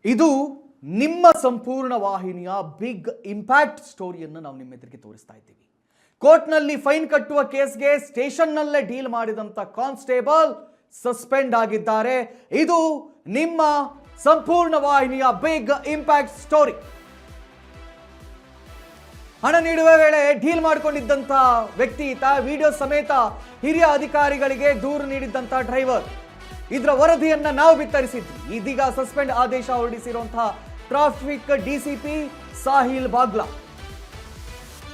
ಇದು ನಿಮ್ಮ ಸಂಪೂರ್ಣ ವಾಹಿನಿಯ ಬಿಗ್ ಇಂಪ್ಯಾಕ್ಟ್ ಸ್ಟೋರಿಯನ್ನು ನಾವು ನಿಮ್ಮ ಎದುರಿಗೆ ತೋರಿಸ್ತಾ ಇದ್ದೀವಿ. ಕೋರ್ಟ್ನಲ್ಲಿ ಫೈನ್ ಕಟ್ಟುವ ಕೇಸ್ಗೆ ಸ್ಟೇಷನ್ನಲ್ಲೇ ಡೀಲ್ ಮಾಡಿದಂಥ ಕಾನ್ಸ್ಟೇಬಲ್ ಸಸ್ಪೆಂಡ್ ಆಗಿದ್ದಾರೆ. ಇದು ನಿಮ್ಮ ಸಂಪೂರ್ಣ ವಾಹಿನಿಯ ಬಿಗ್ ಇಂಪ್ಯಾಕ್ಟ್ ಸ್ಟೋರಿ. ಹಣ ನೀಡುವ ವೇಳೆ ಡೀಲ್ ಮಾಡಿಕೊಂಡಿದ್ದಂಥ ವ್ಯಕ್ತಿ ಈತ. ವಿಡಿಯೋ ಸಮೇತ ಹಿರಿಯ ಅಧಿಕಾರಿಗಳಿಗೆ ದೂರು ನೀಡಿದ್ದಂಥ ಡ್ರೈವರ್. ಇದರ ವರದಿಯನ್ನ ನಾವು ಬಿತ್ತರಿಸಿದ್ವಿ. ಇದೀಗ ಸಸ್ಪೆಂಡ್ ಆದೇಶ ಹೊರಡಿಸಿರುವಂತಹ ಟ್ರಾಫಿಕ್ ಡಿಸಿಪಿ ಸಾಹಿಲ್ ಬಾಗ್ಲಾ.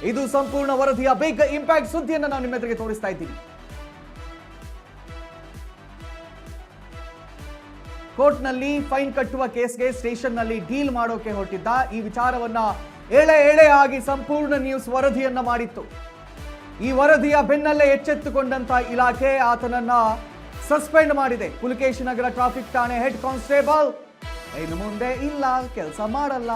ಇದು ಸಂಪೂರ್ಣ ವರದಿಯ ಬಿಗ್ ಇಂಪ್ಯಾಕ್ಟ್ ಸುದ್ದಿಯನ್ನು ನಾವು ನಿಮ್ಮ ಎದುರಿಗೆ ತೋರಿಸ್ತಾ ಇದ್ದೀವಿ. ಕೋರ್ಟ್ನಲ್ಲಿ ಫೈನ್ ಕಟ್ಟುವ ಕೇಸ್ಗೆ ಸ್ಟೇಷನ್ನಲ್ಲಿ ಡೀಲ್ ಮಾಡೋಕೆ ಹೊರಟಿದ್ದ. ಈ ವಿಚಾರವನ್ನ ಎಳೆ ಆಗಿ ಸಂಪೂರ್ಣ ನ್ಯೂಸ್ ವರದಿಯನ್ನ ಮಾಡಿತ್ತು. ಈ ವರದಿಯ ಬೆನ್ನಲ್ಲೇ ಎಚ್ಚೆತ್ತುಕೊಂಡಂತ ಇಲಾಖೆ ಆತನನ್ನ ಸಸ್ಪೆಂಡ್ ಮಾಡಿದೆ. ಪುಲಕೇಶಿ ನಗರ ಟ್ರಾಫಿಕ್ ಠಾಣೆ ಹೆಡ್ ಕಾನ್ಸ್ಟೇಬಲ್ ಇನ್ನು ಮುಂದೆ ಇಲ್ಲ, ಕೆಲಸ ಮಾಡಲ್ಲ,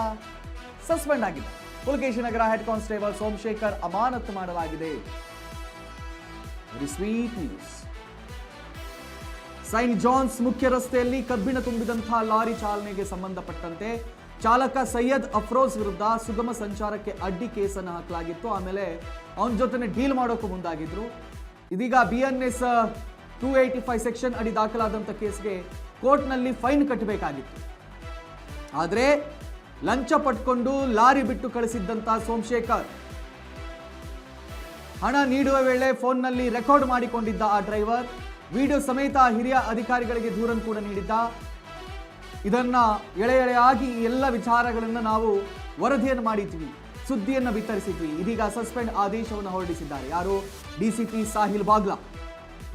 ಸಸ್ಪೆಂಡ್ ಆಗಿದೆ. Pulakeshinagar head constable Somashekar ಅಮಾನತು ಮಾಡಲಾಗಿದೆ. Very sweet news. Saint John's ಮುಖ್ಯ ರಸ್ತೆಯಲ್ಲಿ ಕಬ್ಬಿಣ ತುಂಬಿದಂತಹ ಲಾರಿ ಚಾಲನೆಗೆ ಸಂಬಂಧಪಟ್ಟಂತೆ ಚಾಲಕ ಸೈಯದ್ ಅಫ್ರೋಜ್ ವಿರುದ್ಧ ಸುಗಮ ಸಂಚಾರಕ್ಕೆ ಅಡ್ಡಿ ಕೇಸನ್ನು ಹಾಕಲಾಗಿತ್ತು. ಆಮೇಲೆ ಅವನ ಜೊತೆ ಡೀಲ್ ಮಾಡೋಕೆ ಮುಂದಾಗಿದ್ರು. ಇದೀಗ BNS 285 ಸೆಕ್ಷನ್ ಅಡಿ ದಾಖಲಾದಂಥ ಕೇಸ್ಗೆ ಕೋರ್ಟ್ನಲ್ಲಿ ಫೈನ್ ಕಟ್ಟಬೇಕಾಗಿತ್ತು. ಆದರೆ ಲಂಚ ಪಟ್ಕೊಂಡು ಲಾರಿ ಬಿಟ್ಟು ಕಳಿಸಿದ್ದಂಥ ಸೋಮಶೇಖರ್ ಹಣ ನೀಡುವ ವೇಳೆ ಫೋನ್ನಲ್ಲಿ ರೆಕಾರ್ಡ್ ಮಾಡಿಕೊಂಡಿದ್ದ ಆ ಡ್ರೈವರ್. ವಿಡಿಯೋ ಸಮೇತ ಹಿರಿಯ ಅಧಿಕಾರಿಗಳಿಗೆ ದೂರನ್ನು ಕೂಡ ನೀಡಿದ್ದ. ಇದನ್ನ ಎಳೆಯಾಗಿ ಎಲ್ಲ ವಿಚಾರಗಳನ್ನು ನಾವು ವರದಿಯನ್ನು ಮಾಡಿದ್ವಿ, ಸುದ್ದಿಯನ್ನು ಬಿತ್ತರಿಸಿದ್ವಿ. ಇದೀಗ ಸಸ್ಪೆಂಡ್ ಆದೇಶವನ್ನು ಹೊರಡಿಸಿದ್ದಾರೆ. ಯಾರು? DCP ಸಾಹಿಲ್ ಬಾಗ್ಲಾ.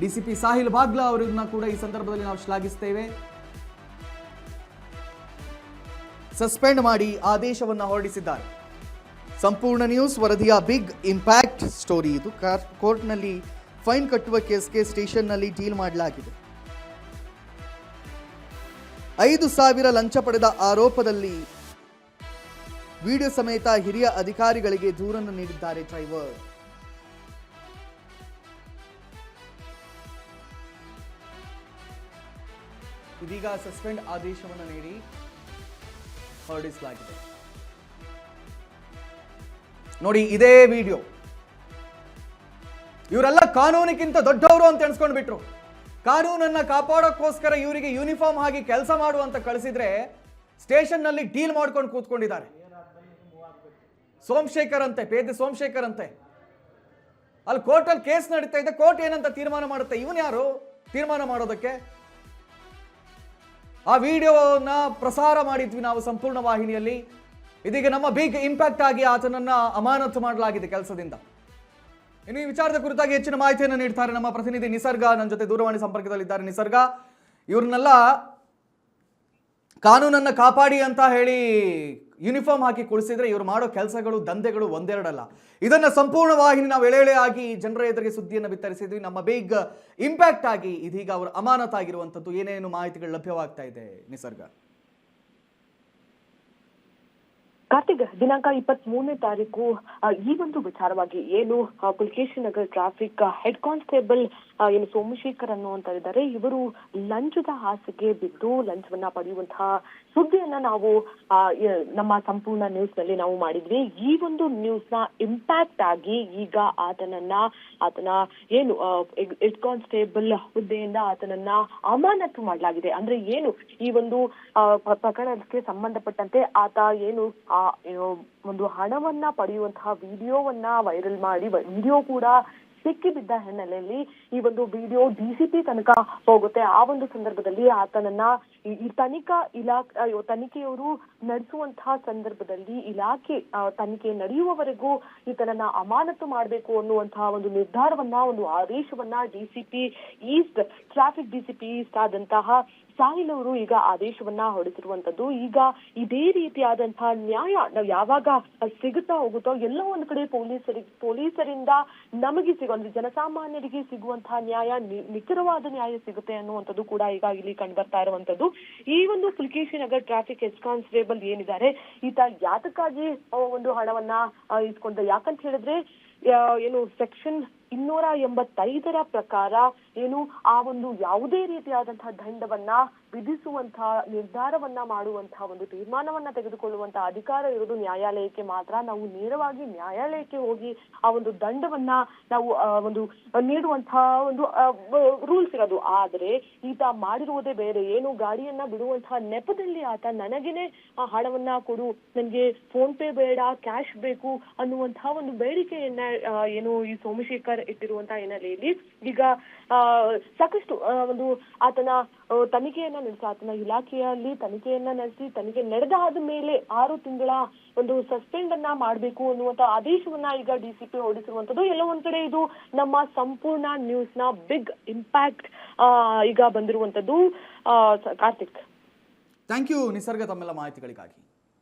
DCP ಸಾಹಿಲ್ ಬಾಗ್ಲಾ ಅವರನ್ನ ಕೂಡ ಈ ಸಂದರ್ಭದಲ್ಲಿ ನಾವು ಶ್ಲಾಘಿಸ್ತೇವೆ. ಸಸ್ಪೆಂಡ್ ಮಾಡಿ ಆದೇಶವನ್ನು ಹೊರಡಿಸಿದ್ದಾರೆ. ಸಂಪೂರ್ಣ ನ್ಯೂಸ್ ವರದಿಯ ಬಿಗ್ ಇಂಪ್ಯಾಕ್ಟ್ ಸ್ಟೋರಿ ಇದು. ಕೋರ್ಟ್ನಲ್ಲಿ ಫೈನ್ ಕಟ್ಟುವ ಕೇಸ್ಗೆ ಸ್ಟೇಷನ್ನಲ್ಲಿ ಡೀಲ್ ಮಾಡಲಾಗಿದೆ. 5,000 ಲಂಚ ಪಡೆದ ಆರೋಪದಲ್ಲಿ ವಿಡಿಯೋ ಸಮೇತ ಹಿರಿಯ ಅಧಿಕಾರಿಗಳಿಗೆ ದೂರನ್ನು ನೀಡಿದ್ದಾರೆ ಡ್ರೈವರ್. ಇದೀಗ ಸಸ್ಪೆಂಡ್ ಆದೇಶವನ್ನು ನೀಡಿ ಹೊರಡಿಸಲಾಗಿದೆ. ನೋಡಿ, ಇದೇ ವಿಡಿಯೋ. ಇವರೆಲ್ಲ ಕಾನೂನಿಗಿಂತ ದೊಡ್ಡವರು ಅಂತ ಎಣಿಸ್ಕೊಂಡು ಬಿಟ್ರು. ಕಾನೂನನ್ನ ಕಾಪಾಡೋಕ್ಕೋಸ್ಕರ ಇವರಿಗೆ ಯೂನಿಫಾರ್ಮ್ ಆಗಿ ಕೆಲಸ ಮಾಡುವಂತ ಕಳಿಸಿದ್ರೆ ಸ್ಟೇಷನ್ ನಲ್ಲಿ ಡೀಲ್ ಮಾಡ್ಕೊಂಡು ಕೂತ್ಕೊಂಡಿದ್ದಾರೆ. ಸೋಮಶೇಖರ್ ಅಂತೆ, ಪೇದೆ ಸೋಮಶೇಖರ್ ಅಂತೆ. ಅಲ್ಲಿ ಕೋರ್ಟಲ್ಲಿ ಕೇಸ್ ನಡೀತಾ ಇದೆ. ಕೋರ್ಟ್ ಏನಂತ ತೀರ್ಮಾನ ಮಾಡುತ್ತೆ? ಇವನ್ ಯಾರು ತೀರ್ಮಾನ ಮಾಡೋದಕ್ಕೆ? ಆ ವಿಡಿಯೋನ ಪ್ರಸಾರ ಮಾಡಿದ್ವಿ ನಾವು ಸಂಪೂರ್ಣ ವಾಹಿನಿಯಲ್ಲಿ. ಇದೀಗ ನಮ್ಮ ಬಿಗ್ ಇಂಪ್ಯಾಕ್ಟ್ ಆಗಿ ಆತನನ್ನ ಅಮಾನತು ಮಾಡಲಾಗಿದೆ ಕೆಲಸದಿಂದ. ಇನ್ನು ಈ ವಿಚಾರದ ಕುರಿತಾಗಿ ಹೆಚ್ಚಿನ ಮಾಹಿತಿಯನ್ನು ನೀಡ್ತಾರೆ ನಮ್ಮ ಪ್ರತಿನಿಧಿ ನಿಸರ್ಗ. ನನ್ನ ಜೊತೆ ದೂರವಾಣಿ ಸಂಪರ್ಕದಲ್ಲಿದ್ದಾರೆ. ನಿಸರ್ಗ, ಇವ್ರನ್ನೆಲ್ಲ ಕಾನೂನನ್ನ ಕಾಪಾಡಿ ಅಂತ ಹೇಳಿ ಯೂನಿಫಾರ್ಮ್ ಹಾಕಿ ಕುಳಿಸಿದ್ರೆ ಇವ್ರು ಮಾಡೋ ಕೆಲಸಗಳು, ದಂಧೆಗಳು ಒಂದೆರಡಲ್ಲ. ಇದನ್ನ ಸಂಪೂರ್ಣ ವಾಹಿನಿ ನಾವು ಎಳೆ ಆಗಿ ಜನರ ಎದುರಿಗೆ ಸುದ್ದಿಯನ್ನು ಬಿತ್ತರಿಸಿದ್ವಿ. ನಮ್ಮ ಬಿಗ್ ಇಂಪ್ಯಾಕ್ಟ್ ಆಗಿ ಇದೀಗ ಅವರು ಅಮಾನತಾಗಿರುವಂಥದ್ದು ಏನೇನು ಮಾಹಿತಿಗಳು ಲಭ್ಯವಾಗ್ತಾ ಇದೆ ನಿಸರ್ಗ? ಕಾರ್ತಿಕ್, ದಿನಾಂಕ 23ನೇ ತಾರೀಕು ಈ ಒಂದು ವಿಚಾರವಾಗಿ ಏನು ಪುಲಕೇಶಿ ನಗರ ಟ್ರಾಫಿಕ್ ಹೆಡ್ ಕಾನ್ಸ್ಟೇಬಲ್ ಏನು ಸೋಮಶೇಖರ್ ಅನ್ನುವಂತ ಇದ್ದಾರೆ, ಇವರು ಲಂಚದ ಆಸೆಗೆ ಬಿದ್ದು ಲಂಚವನ್ನ ಪಡೆಯುವಂತಹ ಸುದ್ದಿಯನ್ನ ನಾವು ನಮ್ಮ ಸಂಪೂರ್ಣ ನ್ಯೂಸ್ ನಲ್ಲಿ ನಾವು ಮಾಡಿದ್ವಿ. ಈ ಒಂದು ನ್ಯೂಸ್ ನ ಇಂಪ್ಯಾಕ್ಟ್ ಆಗಿ ಈಗ ಆತನ ಏನು ಹೆಡ್ ಕಾನ್ಸ್ಟೇಬಲ್ ಹುದ್ದೆಯಿಂದ ಆತನನ್ನ ಅಮಾನತು ಮಾಡಲಾಗಿದೆ. ಅಂದ್ರೆ ಏನು ಈ ಒಂದು ಪ್ರಕರಣಕ್ಕೆ ಸಂಬಂಧಪಟ್ಟಂತೆ ಆತ ಏನು ಒಂದು ಹಣವನ್ನ ಪಡೆಯುವಂತಹ ವಿಡಿಯೋವನ್ನ ವೈರಲ್ ಮಾಡಿ ವಿಡಿಯೋ ಕೂಡ ಸಿಕ್ಕಿ ಬಿದ್ದ ಹಿನ್ನೆಲೆಯಲ್ಲಿ ಈ ಒಂದು ವಿಡಿಯೋ DCP ತನಕ ಹೋಗುತ್ತೆ. ಆ ಒಂದು ಸಂದರ್ಭದಲ್ಲಿ ಆತನನ್ನ ಈ ತನಿಖೆಯವರು ನಡೆಸುವಂತಹ ಸಂದರ್ಭದಲ್ಲಿ ಇಲಾಖೆ ತನಿಖೆ ನಡೆಯುವವರೆಗೂ ಈತನನ್ನ ಅಮಾನತು ಮಾಡಬೇಕು ಅನ್ನುವಂತಹ ಒಂದು ನಿರ್ಧಾರವನ್ನ, ಒಂದು ಆದೇಶವನ್ನ DCP East traffic DCP East ಆದಂತಹ ಸಾಹಿಲ್ ಅವರು ಈಗ ಆದೇಶವನ್ನ ಹೊರಡಿಸಿರುವಂತದ್ದು. ಈಗ ಇದೇ ರೀತಿಯಾದಂತಹ ನ್ಯಾಯ ನಾವು ಯಾವಾಗ ಸಿಗುತ್ತಾ ಹೋಗುತ್ತೋ ಎಲ್ಲೋ ಒಂದು ಕಡೆ ಪೊಲೀಸರಿಂದ ನಮಗೆ ಅಂದ್ರೆ ಜನಸಾಮಾನ್ಯರಿಗೆ ಸಿಗುವಂತಹ ನ್ಯಾಯ ನಿಖರವಾದ ನ್ಯಾಯ ಸಿಗುತ್ತೆ ಅನ್ನುವಂಥದ್ದು ಕೂಡ ಈಗ ಇಲ್ಲಿ ಕಂಡು ಬರ್ತಾ ಇರುವಂತದ್ದು. ಈ ಒಂದು Pulakeshi Nagar traffic head constable ಏನಿದ್ದಾರೆ, ಈತ ಯಾತಕ್ಕಾಗಿ ಒಂದು ಹಣವನ್ನ ಇಸ್ಕೊಂಡ? ಯಾಕಂತ ಹೇಳಿದ್ರೆ ಏನು ಸೆಕ್ಷನ್ 285 ಪ್ರಕಾರ ಏನು ಆ ಒಂದು ಯಾವುದೇ ರೀತಿಯಾದಂತಹ ದಂಡವನ್ನ ವಿಧಿಸುವಂತಹ ನಿರ್ಧಾರವನ್ನ ಮಾಡುವಂತಹ ಒಂದು ತೀರ್ಮಾನವನ್ನ ತೆಗೆದುಕೊಳ್ಳುವಂತಹ ಅಧಿಕಾರ ಇರೋದು ನ್ಯಾಯಾಲಯಕ್ಕೆ ಮಾತ್ರ. ನಾವು ನೇರವಾಗಿ ನ್ಯಾಯಾಲಯಕ್ಕೆ ಹೋಗಿ ಆ ಒಂದು ದಂಡವನ್ನ ನಾವು ಒಂದು ನೀಡುವಂತಹ ಒಂದು ರೂಲ್ಸ್ ಇರೋದು. ಆದ್ರೆ ಈತ ಮಾಡಿರುವುದೇ ಬೇರೆ. ಏನು ಗಾಡಿಯನ್ನ ಬಿಡುವಂತಹ ನೆಪದಲ್ಲಿ ಆತ ನನಗೇನೆ ಆ ಹಣವನ್ನ ಕೊಡು, ನನ್ಗೆ ಫೋನ್ ಪೇ ಬೇಡ, ಕ್ಯಾಶ್ ಬೇಕು ಅನ್ನುವಂತಹ ಒಂದು ಬೇಡಿಕೆಯನ್ನ ಏನು ಈ ಸೋಮಶೇಖರ್ ಇಟ್ಟಿರುವಂತಹ ಹಿನ್ನೆಲೆಯಲ್ಲಿ ಈಗ ಸಾಕಷ್ಟು ಒಂದು ಆತನ ತನಿಖೆಯನ್ನ ನಡೆಸಿ, ಆತನ ಇಲಾಖೆಯಲ್ಲಿ ತನಿಖೆಯನ್ನ ನಡೆಸಿ, ತನಿಖೆ ನಡೆದಾದ ಮೇಲೆ 6 ತಿಂಗಳ ಒಂದು ಸಸ್ಪೆಂಡ್ ಅನ್ನ ಮಾಡಬೇಕು ಅನ್ನುವಂತ ಆದೇಶವನ್ನ ಈಗ ಡಿಸಿಪಿ ಹೊರಡಿಸಿರುವಂತದ್ದು. ಎಲ್ಲೋ ಒಂದ್ ಕಡೆ ಇದು ನಮ್ಮ ಸಂಪೂರ್ಣ ನ್ಯೂಸ್ ನ ಬಿಗ್ ಇಂಪ್ಯಾಕ್ಟ್ ಈಗ ಬಂದಿರುವಂತದ್ದು. ಕಾರ್ತಿಕ್, ಥ್ಯಾಂಕ್ ಯು ನಿಸರ್ಗ ತಮ್ಮೆಲ್ಲ ಮಾಹಿತಿಗಳಿಗಾಗಿ.